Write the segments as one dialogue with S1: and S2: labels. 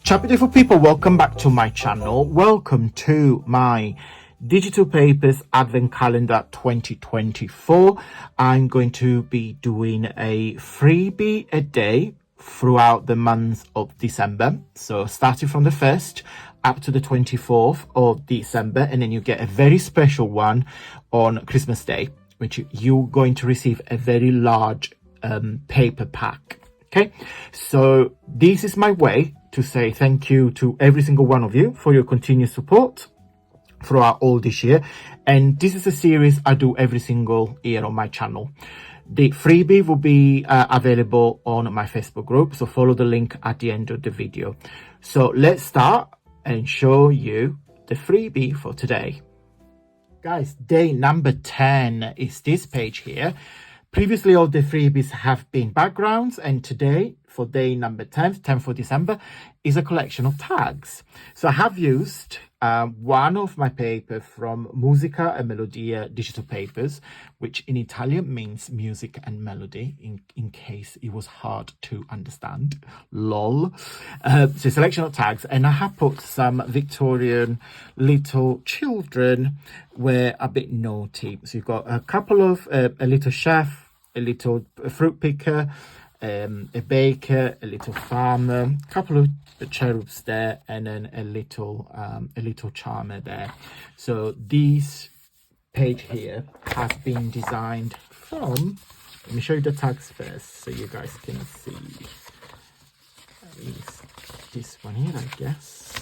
S1: Chapter beautiful people, welcome back to my channel. Welcome to my digital papers advent calendar 2024. I'm going to be doing a freebie a day throughout the month of December, so starting from the 1st up to the 24th of December, and then you get a very special one on Christmas Day, which you're going to receive a very large paper pack. Okay, so this is my way to say thank you to every single one of you for your continued support throughout all this year. And this is a series I do every single year on my channel. The freebie will be available on my Facebook group, so follow the link at the end of the video. So let's start and show you the freebie for today. Guys, day number 10 is this page here. Previously, all the freebies have been backgrounds, and today, for day number 10, 10th of December, is a collection of tags. So I have used one of my paper from Musica e Melodia digital papers, which in Italian means music and melody, in case it was hard to understand. Lol. So selection of tags, and I have put some Victorian little children were a bit naughty. So you've got a couple of a little chef, a little fruit picker, a baker, a little farmer, a couple of cherubs there, and then a little charmer there. So this page here has been designed from, let me show you the tags first so you guys can see. At least this one here, I guess.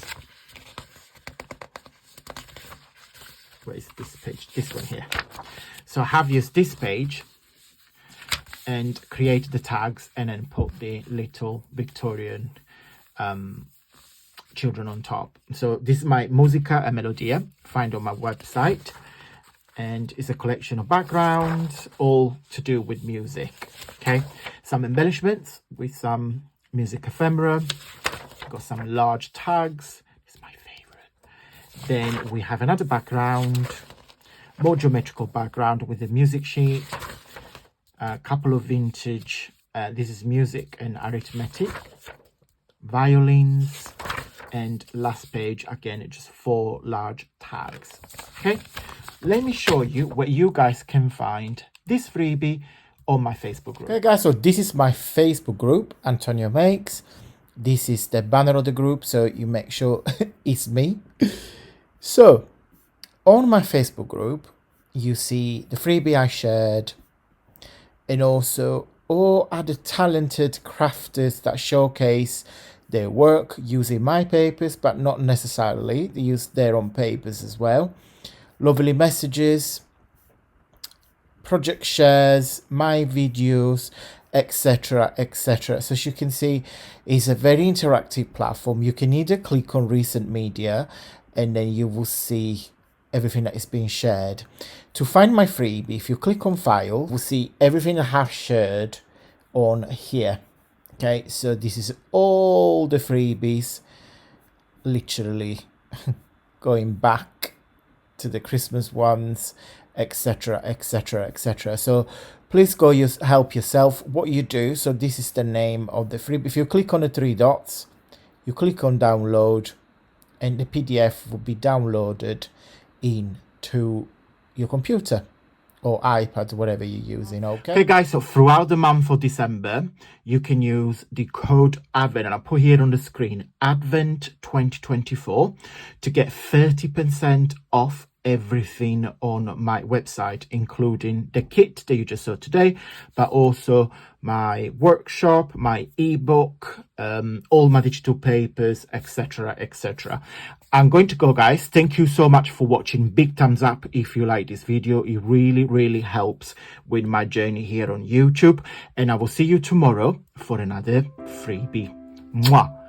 S1: Where is this page? This one here. So I have used this page and created the tags and then put the little Victorian children on top. So this is my Musica e Melodia, find on my website, and it's a collection of backgrounds all to do with music. Okay, some embellishments with some music ephemera, got some large tags. It's my favorite. Then we have another background, more geometrical background with a music sheet, a couple of vintage, this is music and arithmetic, violins, and last page, again, it's just 4 large tags. Okay, let me show you where you guys can find this freebie on my Facebook group. Okay guys, so this is my Facebook group, AntonioMakes. This is the banner of the group, so you make sure it's me. So on my Facebook group, you see the freebie I shared, and also all other talented crafters that showcase their work using my papers, but not necessarily. They use their own papers as well. Lovely messages, project shares, my videos, etc, etc. So as you can see, it's a very interactive platform. You can either click on recent media and then you will see everything that is being shared. To find my freebie, if you click on file, we'll see everything I have shared on here. Okay, so this is all the freebies, literally going back to the Christmas ones, etc, etc, etc. So please go help yourself. What you do, so this is the name of the freebie. If you click on the 3 dots, you click on download, and the PDF will be downloaded into your computer or iPad, whatever you're using. Okay guys, so throughout the month of December, you can use the code ADVENT, and I'll put here on the screen, ADVENT 2024, to get 30% off everything on my website, including the kit that you just saw today, but also my workshop, my ebook, all my digital papers, etc, etc. I'm going to go, guys. Thank you so much for watching. Big thumbs up if you like this video. It really helps with my journey here on YouTube, and I will see you tomorrow for another freebie. Mwah.